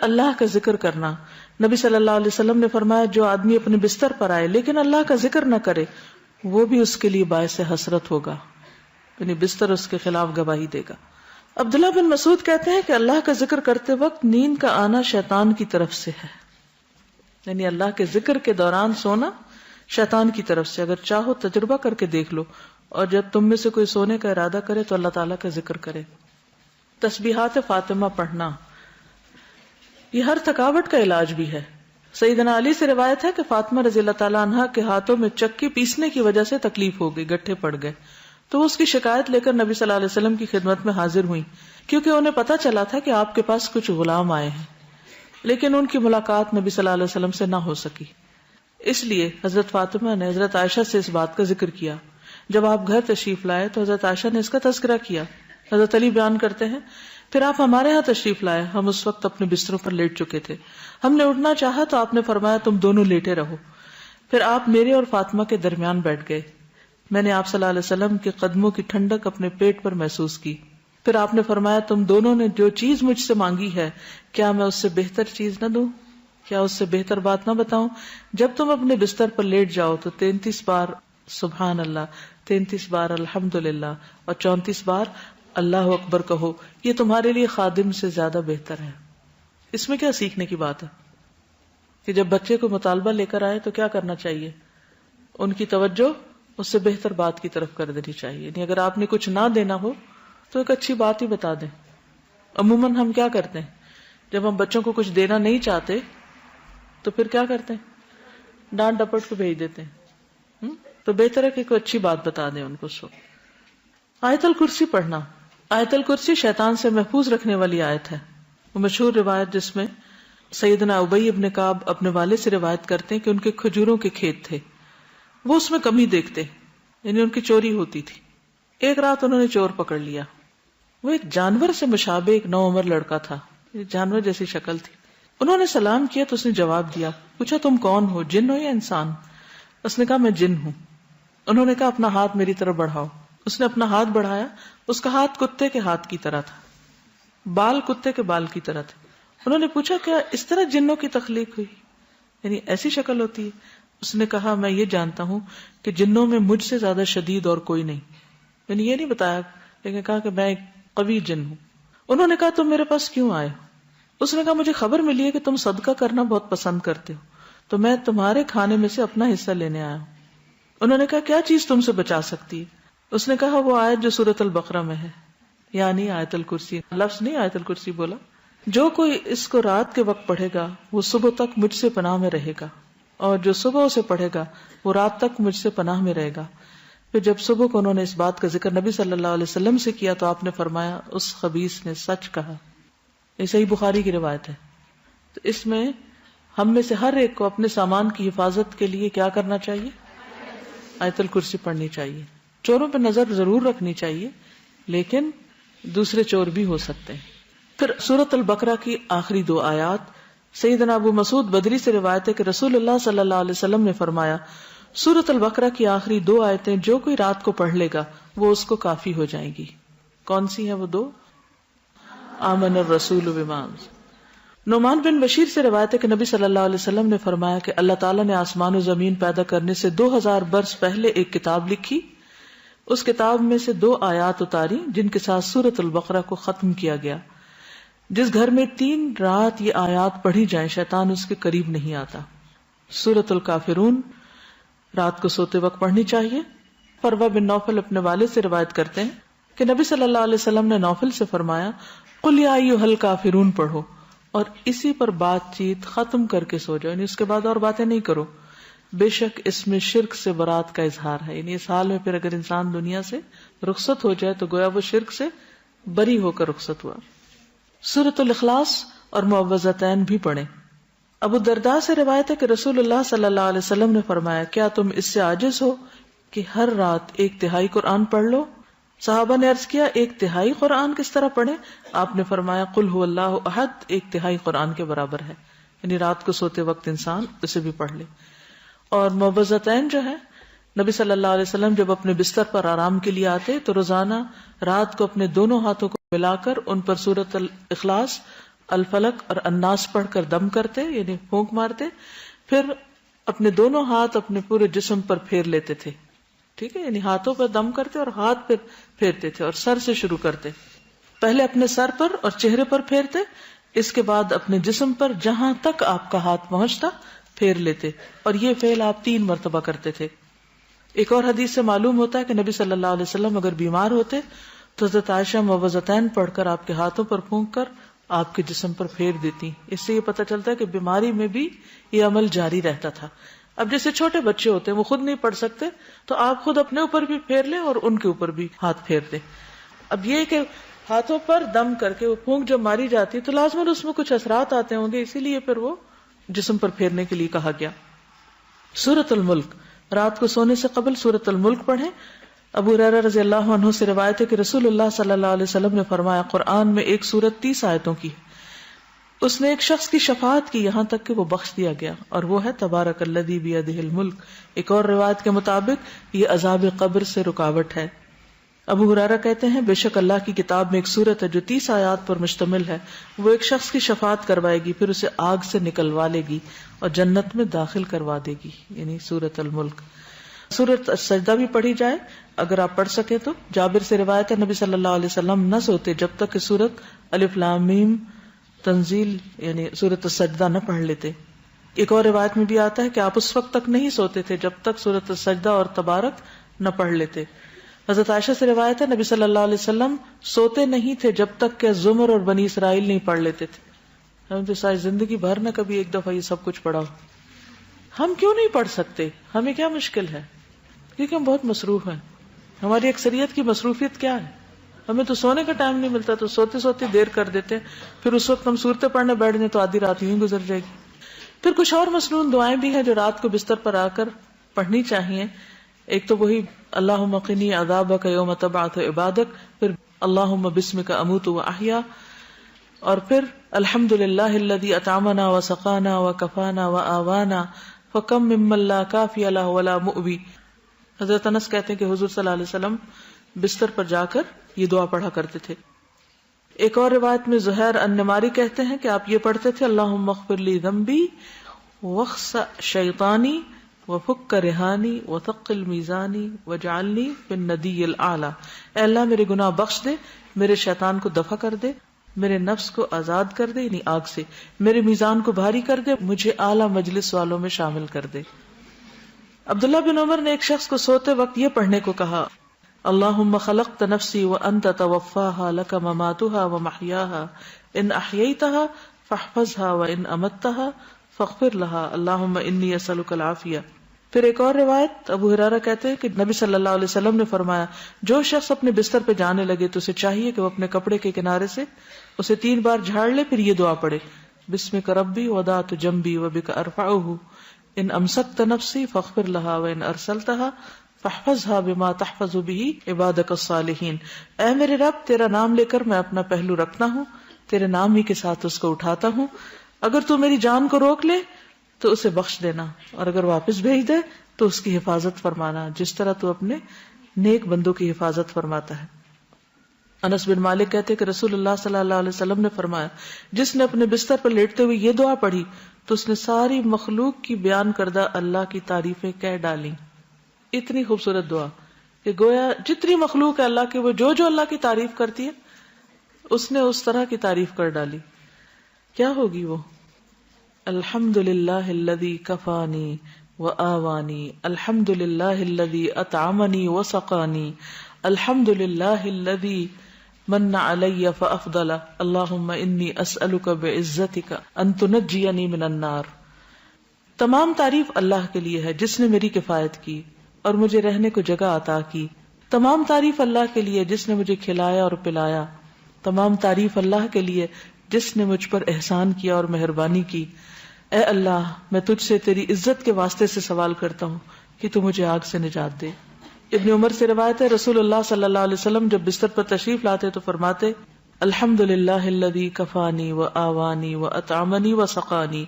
اللہ کا ذکر کرنا. نبی صلی اللہ علیہ وسلم نے فرمایا جو آدمی اپنے بستر پر آئے لیکن اللہ کا ذکر نہ کرے وہ بھی اس کے لیے باعث حسرت ہوگا، یعنی بستر اس کے خلاف گواہی دے گا. عبداللہ بن مسعود کہتے ہیں کہ اللہ کا ذکر کرتے وقت نیند کا آنا شیطان کی طرف سے ہے، یعنی اللہ کے ذکر کے دوران سونا شیطان کی طرف سے. اگر چاہو تجربہ کر کے دیکھ لو، اور جب تم میں سے کوئی سونے کا ارادہ کرے تو اللہ تعالیٰ کا ذکر کرے. تسبیحات فاطمہ پڑھنا یہ ہر تھکاوٹ کا علاج بھی ہے. سیدنا علی سے روایت ہے کہ فاطمہ رضی اللہ تعالیٰ عنہا کے ہاتھوں میں چکی پیسنے کی وجہ سے تکلیف ہو گئی، گٹھے پڑ گئے، تو وہ اس کی شکایت لے کر نبی صلی اللہ علیہ وسلم کی خدمت میں حاضر ہوئی، کیونکہ انہیں پتا چلا تھا کہ آپ کے پاس کچھ غلام آئے ہیں، لیکن ان کی ملاقات نبی صلی اللہ علیہ وسلم سے نہ ہو سکی. اس لیے حضرت فاطمہ نے حضرت عائشہ سے اس بات کا ذکر کیا. جب آپ گھر تشریف لائے تو حضرت عائشہ نے اس کا تذکرہ کیا. حضرت علی بیان کرتے ہیں پھر آپ ہمارے ہاں تشریف لائے، ہم اس وقت اپنے بستروں پر لیٹ چکے تھے، ہم نے اٹھنا چاہا تو آپ نے فرمایا تم دونوں لیٹے رہو. پھر آپ میرے اور فاطمہ کے درمیان بیٹھ گئے. میں نے آپ صلی اللہ علیہ وسلم کے قدموں کی ٹھنڈک اپنے پیٹ پر محسوس کی. پھر آپ نے فرمایا تم دونوں نے جو چیز مجھ سے مانگی ہے کیا میں اس سے بہتر چیز نہ دوں، کیا اس سے بہتر بات نہ بتاؤں؟ جب تم اپنے بستر پر لیٹ جاؤ تو 33 بار سبحان اللہ، 33 بار الحمدللہ اور 34 بار اللہ اکبر کہو، یہ تمہارے لیے خادم سے زیادہ بہتر ہے. اس میں کیا سیکھنے کی بات ہے کہ جب بچے کو مطالبہ لے کر آئے تو کیا کرنا چاہیے؟ ان کی توجہ اس سے بہتر بات کی طرف کر دینی چاہیے. یعنی اگر آپ نے کچھ نہ دینا ہو تو ایک اچھی بات ہی بتا دیں. عموماً ہم کیا کرتے ہیں جب ہم بچوں کو کچھ دینا نہیں چاہتے تو پھر کیا کرتے ہیں؟ ڈانٹ ڈپٹ کو بھیج دیتے ہیں. تو بہتر ہے کہ کوئی اچھی بات بتا دیں ان کو. آیت الکرسی پڑھنا. آیت الکرسی شیطان سے محفوظ رکھنے والی آیت ہے. وہ مشہور روایت جس میں سیدنا ابی ابن کعب اپنے والد سے روایت کرتے ہیں کہ ان کے کھجوروں کے کھیت تھے، وہ اس میں کمی دیکھتے، یعنی ان کی چوری ہوتی تھی. ایک رات انہوں نے چور پکڑ لیا. وہ ایک جانور سے مشابہ ایک نوعمر لڑکا تھا، جانور جیسی شکل تھی. انہوں نے سلام کیا تو اس نے جواب دیا. پوچھا تم کون ہو، جن ہو یا انسان؟ اس نے کہا میں جن ہوں. انہوں نے کہا اپنا ہاتھ میری طرف بڑھاؤ. اس نے اپنا ہاتھ بڑھایا. اس کا ہاتھ کتے کے ہاتھ کی طرح تھا، بال کتے کے بال کی طرح تھے. انہوں نے پوچھا کیا اس طرح جنوں کی تخلیق ہوئی، یعنی ایسی شکل ہوتی ہے؟ اس نے کہا میں یہ جانتا ہوں کہ جنوں میں مجھ سے زیادہ شدید اور کوئی نہیں. یعنی یہ نہیں بتایا لیکن کہا کہ میں ایک قوی جن ہوں. انہوں نے کہا تم میرے پاس کیوں آئے؟ اس نے کہا مجھے خبر ملی ہے کہ تم صدقہ کرنا بہت پسند کرتے ہو تو میں تمہارے کھانے میں سے اپنا حصہ لینے آیا ہوں. انہوں نے کہا کیا چیز تم سے بچا سکتی ہے؟ اس نے کہا وہ آیت جو سورۃ البقرہ میں ہے، یعنی آیت الکرسی. لفظ نہیں آیت الکرسی بولا. جو کوئی اس کو رات کے وقت پڑھے گا وہ صبح تک مجھ سے پناہ میں رہے گا، اور جو صبح اسے پڑھے گا وہ رات تک مجھ سے پناہ میں رہے گا. پھر جب صبح کو انہوں نے اس بات کا ذکر نبی صلی اللہ علیہ وسلم سے کیا تو آپ نے فرمایا اس خبیث نے سچ کہا. یہ صحیح بخاری کی روایت ہے. تو اس میں ہم میں سے ہر ایک کو اپنے سامان کی حفاظت کے لیے کیا کرنا چاہیے؟ آیت الکرسی پڑھنی چاہیے. چوروں پہ نظر ضرور رکھنی چاہیے لیکن دوسرے چور بھی ہو سکتے ہیں. پھر سورۃ البقرہ کی آخری 2 آیات. سیدنا ابو مسعود بدری سے روایت ہے کہ رسول اللہ صلی اللہ علیہ وسلم نے فرمایا سورۃ البقرہ کی آخری 2 آیتیں جو کوئی رات کو پڑھ لے گا وہ اس کو کافی ہو جائیں گی. کون سی ہیں وہ 2؟ آمن الرسول بما. نعمان بن بشیر سے روایت ہے کہ نبی صلی اللہ علیہ وسلم نے فرمایا کہ اللہ تعالیٰ نے آسمان و زمین پیدا کرنے سے 2000 برس پہلے ایک کتاب لکھی. اس کتاب میں سے 2 آیات اتاری جن کے ساتھ سورۃ البقرہ کو ختم کیا گیا. جس گھر میں 3 رات یہ آیات پڑھی جائیں شیطان اس کے قریب نہیں آتا. سورۃ الکافرون رات کو سوتے وقت پڑھنی چاہیے. فروہ بن نوفل اپنے والد سے روایت کرتے ہیں کہ نبی صلی اللہ علیہ وسلم نے نوفل سے فرمایا قل یا ایھا الکافرون پڑھو اور اسی پر بات چیت ختم کر کے سو جاؤ، یعنی اس کے بعد اور باتیں نہیں کرو. بے شک اس میں شرک سے برات کا اظہار ہے. یعنی اس حال میں پھر اگر انسان دنیا سے رخصت ہو جائے تو گویا وہ شرک سے بری ہو کر رخصت ہوا. سورۃ الاخلاص اور معوذتین بھی پڑھیں. ابو الدرداء سے روایت ہے کہ رسول اللہ صلی اللہ علیہ وسلم نے فرمایا کیا تم اس سے عاجز ہو کہ ہر رات 1/3 قرآن پڑھ لو؟ صحابہ نے عرض کیا 1/3 قرآن کس طرح پڑھیں؟ آپ نے فرمایا قل هو اللہ احد 1/3 قرآن کے برابر ہے. یعنی رات کو سوتے وقت انسان اسے بھی پڑھ لے. اور معوذتین جو ہے نبی صلی اللہ علیہ وسلم جب اپنے بستر پر آرام کے لیے آتے تو روزانہ رات کو اپنے دونوں ہاتھوں کو ملا کر ان پر سورۃ الاخلاص الفلق اور الناس پڑھ کر دم کرتے یعنی پھونک مارتے، پھر اپنے دونوں ہاتھ اپنے پورے جسم پر پھیر لیتے تھے. ٹھیک ہے، یعنی ہاتھوں پر دم کرتے اور ہاتھ پھر پھیرتے تھے، اور سر سے شروع کرتے. پہلے اپنے سر پر اور چہرے پر پھیرتے، اس کے بعد اپنے جسم پر جہاں تک آپ کا ہاتھ پہنچتا پھیر لیتے، اور یہ فعل آپ 3 مرتبہ کرتے تھے. ایک اور حدیث سے معلوم ہوتا ہے کہ نبی صلی اللہ علیہ وسلم اگر بیمار ہوتے تو حضرت عائشہ موعظتین پڑھ کر آپ کے ہاتھوں پر پھونک کر آپ کے جسم پر پھیر دیتی. اس سے یہ پتہ چلتا ہے کہ بیماری میں بھی یہ عمل جاری رہتا تھا. اب جیسے چھوٹے بچے ہوتے ہیں وہ خود نہیں پڑھ سکتے تو آپ خود اپنے اوپر بھی پھیر لیں اور ان کے اوپر بھی ہاتھ پھیر دیں. اب یہ کہ ہاتھوں پر دم کر کے وہ پھونک جب ماری جاتی تو لازماً اس میں کچھ اثرات آتے ہوں گے، اسی لیے پھر وہ جسم پر پھیرنے کے لیے کہا گیا. سورۃ الملک، رات کو سونے سے قبل سورۃ الملک پڑھیں. ابو ہریرہ رضی اللہ عنہ سے روایت ہے کہ رسول اللہ صلی اللہ علیہ وسلم نے فرمایا قرآن میں ایک سورت 30 آیتوں کی ہے، اس نے ایک شخص کی شفاعت کی یہاں تک کہ وہ بخش دیا گیا، اور وہ ہے تبارک الذی بیدہ الملک. ایک اور روایت کے مطابق یہ عذاب قبر سے رکاوٹ ہے. ابو ہریرہ کہتے ہیں بے شک اللہ کی کتاب میں ایک سورت ہے جو 30 آیات پر مشتمل ہے، وہ ایک شخص کی شفاعت کروائے گی، پھر اسے آگ سے نکلوا لے گی اور جنت میں داخل کروا دے گی، یعنی سورۃ الملک. سورۃ السجدہ بھی پڑھی جائے اگر آپ پڑھ سکیں تو. جابر سے روایت ہے نبی صلی اللہ علیہ وسلم نہ سوتے جب تک کہ سورۃ الف لام میم تنزیل یعنی سورۃ السجدہ نہ پڑھ لیتے. ایک اور روایت میں بھی آتا ہے کہ آپ اس وقت تک نہیں سوتے تھے جب تک سورۃ السجدہ اور تبارک نہ پڑھ لیتے. حضرت عائشہ سے روایت ہے نبی صلی اللہ علیہ وسلم سوتے نہیں تھے جب تک کہ زمر اور بنی اسرائیل نہیں پڑھ لیتے تھے. ہم تو ساری زندگی بھر نہ کبھی ایک دفعہ یہ سب کچھ پڑھا ہو. ہم کیوں نہیں پڑھ سکتے؟ ہمیں کیا مشکل ہے؟ کیونکہ ہم بہت مصروف ہیں. ہماری اکثریت کی مصروفیت کیا ہے؟ ہمیں تو سونے کا ٹائم نہیں ملتا تو سوتے سوتے دیر کر دیتے، پھر اس وقت ہم صورتیں پڑھنے بیٹھ جائیں تو آدھی رات یوں گزر جائے گی. پھر کچھ اور مسنون دعائیں بھی ہیں جو رات کو بستر پر آ کر پڑھنی چاہیے. ایک تو وہی اللہم قنی عذابک یوم تبعث عبادک، پھر اللہم بسمک اموت واحیا، اور پھر الحمد للہ الذی اطعمنا وسقانا وکفانا وآوانا فکم ممن لا کافی لہ ولا مؤوی. حضرت انس کہتے ہیں کہ حضور صلی اللہ علیہ وسلم بستر پر جا کر یہ دعا پڑھا کرتے تھے. ایک اور روایت میں زہیر النماری کہتے ہیں کہ آپ یہ پڑھتے تھے اللہم اغفر لی ذنبی واخسأ شیطانی وفک رہانی وثقل میزانی وجعلنی فی الندی الاعلی. اے اللہ میرے گناہ بخش دے، میرے شیطان کو دفع کر دے، میرے نفس کو آزاد کر دے یعنی آگ سے، میرے میزان کو بھاری کر دے، مجھے اعلیٰ مجلس والوں میں شامل کر دے. عبداللہ بن عمر نے ایک شخص کو سوتے وقت یہ پڑھنے کو کہا اللہم خلقت نفسی وانت توفاها لک مماتها ومحیاها ان احییتها فاحفظها وان امتها فاغفر لها اللہم انی اسألک العافیہ. پھر ایک اور روایت ابو ہریرہ کہتے ہیں کہ نبی صلی اللہ علیہ وسلم نے فرمایا جو شخص اپنے بستر پہ جانے لگے تو اسے چاہیے کہ وہ اپنے کپڑے کے کنارے سے اسے 3 بار جھاڑ لے، پھر یہ دعا پڑھے بسمک ربی وضعت جنبی وبک ارفعہ ان امسکت نفسی فاغفر لها وان ارسلتها فاحفظها بما تحفظ به عبادك الصالحین. اے میرے رب تیرا نام لے کر میں اپنا پہلو رکھتا ہوں، تیرے نام ہی کے ساتھ اس کو اٹھاتا ہوں، اگر تو میری جان کو روک لے تو اسے بخش دینا، اور اگر واپس بھیج دے تو اس کی حفاظت فرمانا جس طرح تو اپنے نیک بندوں کی حفاظت فرماتا ہے. انس بن مالک کہتے کہ رسول اللہ صلی اللہ علیہ وسلم نے فرمایا جس نے اپنے بستر پر لیٹتے ہوئے یہ دعا پڑھی تو اس نے ساری مخلوق کی بیان کردہ اللہ کی تعریفیں کہہ ڈالی. اتنی خوبصورت دعا کہ گویا جتنی مخلوق ہے اللہ کی، وہ جو جو اللہ کی تعریف کرتی ہے اس نے اس طرح کی تعریف کر ڈالی. کیا ہوگی وہ؟ الحمد للہ الذی کفانی وآوانی، الحمد للہ الذی اطعمنی وسقانی، الحمد للہ الذی من علی فافضل، اللہم انی اسألک بعزتک ان تنجینی من النار. تمام تعریف اللہ کے لیے ہے جس نے میری کفایت کی اور مجھے رہنے کو جگہ عطا کی. تمام تعریف اللہ کے لیے جس نے مجھے کھلایا اور پلایا. تمام تعریف اللہ کے لیے جس نے مجھ پر احسان کیا اور مہربانی کی. اے اللہ میں تجھ سے تیری عزت کے واسطے سے سوال کرتا ہوں کہ تو مجھے آگ سے نجات دے. ابن عمر سے روایت ہے رسول اللہ صلی اللہ علیہ وسلم جب بستر پر تشریف لاتے تو فرماتے الحمد للہ الذی کفانی وآوانی واطعمنی وسقانی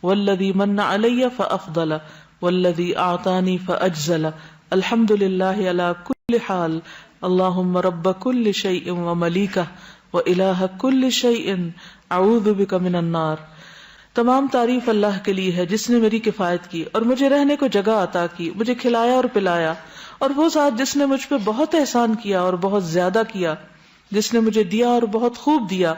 والذی من علی فافضل والذی اعطانی فاجزل الحمد للہ علی کل حال اللہم رب کل شیء وملیکہ وإلہ کل شیء اعوذ بک من النار. تمام تعریف اللہ کے لیے ہے جس نے میری کفایت کی اور مجھے رہنے کو جگہ عطا کی, مجھے کھلایا اور پلایا, اور وہ ذات جس نے مجھ پہ بہت احسان کیا اور بہت زیادہ کیا, جس نے مجھے دیا اور بہت خوب دیا.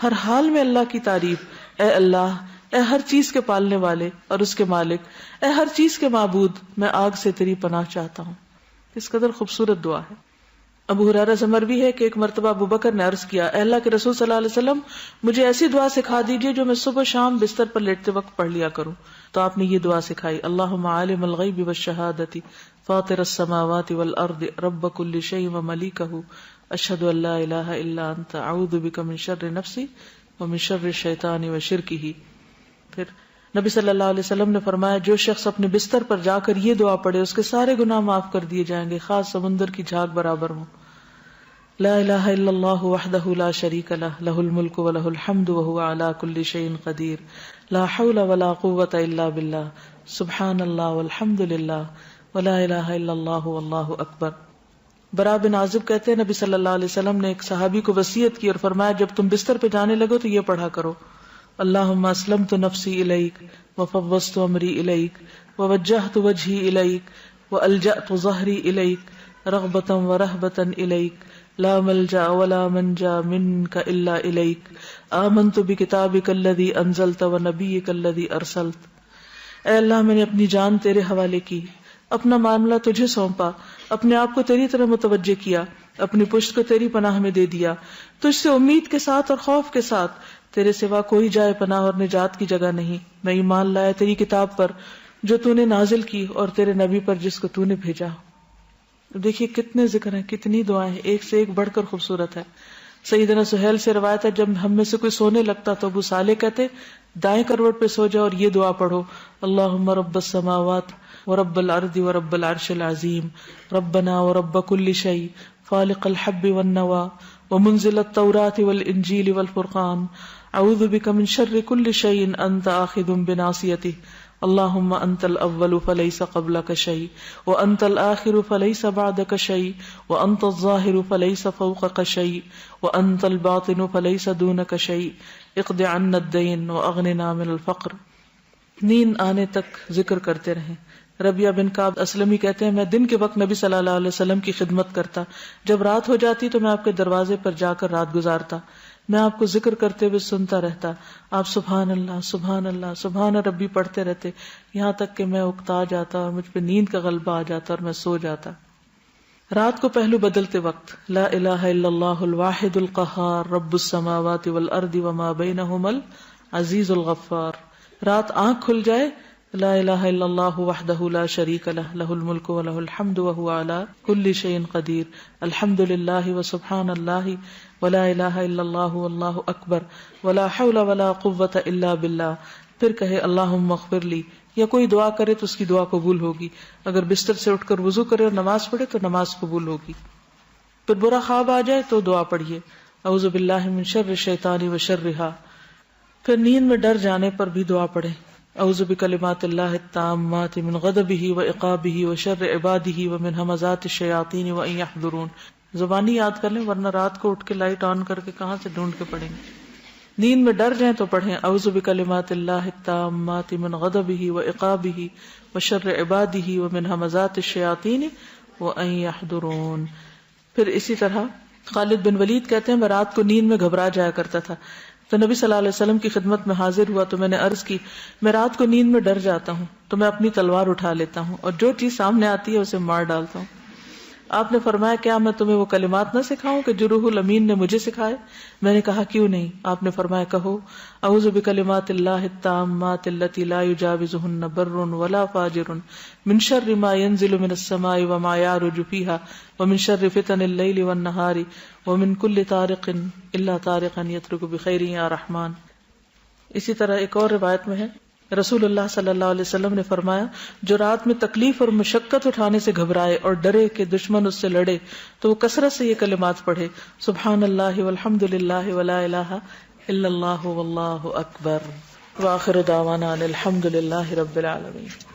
ہر حال میں اللہ کی تعریف. اے اللہ, اے ہر چیز کے پالنے والے اور اس کے مالک, اے ہر چیز کے معبود, میں آگ سے تیری پناہ چاہتا ہوں. اس قدر خوبصورت دعا ہے. ابو ہریرہ سے مروی ہے کہ ایک مرتبہ ابو بکر نے عرض کیا, اے اللہ کے رسول صلی اللہ علیہ وسلم, مجھے ایسی دعا سکھا دیجئے جو میں صبح شام بستر پر لیٹتے وقت پڑھ لیا کروں. تو آپ نے یہ دعا سکھائی, اللہم عالم الغیب والشہادۃ فاطر السماوات والارض رب کل شیء وملیکہ اشہد ان لا الہ الا انت اعوذ بک من شر نفسی ومن شر الشیطان وشرکہ. پھر نبی صلی اللہ علیہ وسلم نے فرمایا, جو شخص اپنے بستر پر جا کر یہ دعا پڑھے اس کے سارے گناہ معاف کر دیے جائیں گے, خاص سمندر کی جھاگ برابر ہوں. لا الہ الا اللہ وحدہ لا شریک لہ لہ الملک ولہ الحمد وہو علی کل شیء قدیر, لا حول ولا قوۃ الا باللہ, سبحان اللہ والحمد للہ ولا الہ الا اللہ واللہ اکبر. برا بن عازب کہتے ہیں, نبی صلی اللہ علیہ وسلم نے ایک صحابی کو وصیت کی اور فرمایا, جب تم بستر پہ جانے لگو تو یہ پڑھا کرو, اللہم اسلمت نفسی الیک وفوضت امری الیک ووجہت وجہی الیک والجأت ظہری الیک رغبتا ورہبتا الیک لا ملجا ولا منجا منک الا الیک آمنت بکتابک الذی انزلت ونبیک الذی ارسلت. اے اللہ, میں نے اپنی جان تیرے حوالے کی, اپنا معاملہ تجھے سونپا, اپنے آپ کو تیری طرح متوجہ کیا, اپنی پشت کو تیری پناہ میں دے دیا, تجھ سے امید کے ساتھ اور خوف کے ساتھ, تیرے سوا کوئی جائے پناہ اور نجات کی جگہ نہیں. میں ایمان لایا تیری کتاب پر جو تو نے نازل کی اور تیرے نبی پر جس کو تو نے بھیجا. دیکھیے کتنے ذکر ہیں, کتنی دعائیں, ایک سے ایک بڑھ کر خوبصورت ہے. سیدنا سہیل سے روایت ہے, جب ہم میں سے کوئی سونے لگتا تو ابو صالح کہتے, دائیں کروٹ پہ سو جاؤ اور یہ دعا پڑھو, اللہم رب السماوات ورب الارض ورب العرش العظیم ربنا ورب کل شیء فالق الحب والنوى ومنزل التوراة والانجیل والفرقان اعوذ بک من شر کل شیء انت آخذ بناصیتہ اللہم انت الاول فلیس قبلک شیء وانت الآخر فلیس بعدک شیء وانت الظاہر فلیس فوقک شیء وانت الباطن فلیس دونک شیء اقض عنا الدین واغننا من الفقر. نیند آنے تک ذکر کرتے رہیں. ربیہ بن کعب اسلمی کہتے ہیں, میں دن کے وقت نبی صلی اللہ علیہ وسلم کی خدمت کرتا, جب رات ہو جاتی تو میں آپ کے دروازے پر جا کر رات گزارتا, میں آپ کو ذکر کرتے ہوئے سنتا رہتا, آپ سبحان اللہ سبحان اللہ سبحان ربی پڑھتے رہتے, یہاں تک کہ میں اکتا جاتا اور مجھ پہ نیند کا غلبہ آ جاتا اور میں سو جاتا. رات کو پہلو بدلتے وقت لا الہ الا اللہ الواحد القہار رب السماوات والارض وما بینہما العزیز الغفار. رات آنکھ کھل جائے, لا الہ الا اللہ وحدہ لا شریک لہ لہ الملک ولہ الحمد وہو علی کل شیء قدیر الحمد للہ وسبحان اللہ ولا الہ الا اللہ واللہ اکبر ولا حول ولا قوۃ الا باللہ. پھر کہے اللہم اغفر لی, یا کوئی دعا کرے تو اس کی دعا قبول ہوگی. اگر بستر سے اٹھ کر وضو کرے اور نماز پڑھے تو نماز قبول ہوگی. پھر برا خواب آ جائے تو دعا پڑھیے, اعوذ باللہ من شر الشیطان وشرہا. پھر نیند میں ڈر جانے پر بھی دعا پڑھے, اعوذ بکلمات اللہ التامات من غضبہ وعقابہ وشر عبادہ ومن ہمزات الشیاطین وان یحضرون. زبانی یاد کر لیں, ورنہ رات کو اٹھ کے لائٹ آن کر کے کہاں سے ڈھونڈ کے پڑھیں گے. نیند میں ڈر جائیں تو پڑھیں اعوذ بکلمات اللہ التامات من غضبہ وعقابہ وشر عبادہ ومن ہمزات الشیاطین وان یحضرون. پھر اسی طرح خالد بن ولید کہتے ہیں, میں رات کو نیند میں گھبرا جایا کرتا تھا, تو نبی صلی اللہ علیہ وسلم کی خدمت میں حاضر ہوا تو میں نے عرض کی, میں رات کو نیند میں ڈر جاتا ہوں تو میں اپنی تلوار اٹھا لیتا ہوں اور جو چیز سامنے آتی ہے اسے مار ڈالتا ہوں. آپ نے فرمایا, کیا میں تمہیں وہ کلمات نہ سکھاؤں کہ جو روح الامین نے مجھے سکھائے؟ میں نے کہا کیوں نہیں. آپ نے فرمایا, کہو اعوذ بکلمات اللہ التامات التی لا یجاوزہن بر ولا فاجر من شر ما ينزل من السماء وما يعرج فيها ومن شر فتن الليل والنهار ومن كل طارق الا طارقا يترك بخير یا رحمان. اسی طرح ایک اور روایت میں ہے, رسول اللہ صلی اللہ علیہ وسلم نے فرمایا, جو رات میں تکلیف اور مشقت اٹھانے سے گھبرائے اور ڈرے کہ دشمن اس سے لڑے تو وہ کثرت سے یہ کلمات پڑھے, سبحان اللہ والحمد للہ ولا الہ الا اللہ واللہ اکبر. وآخر دعوانا الحمد للہ رب العالمین.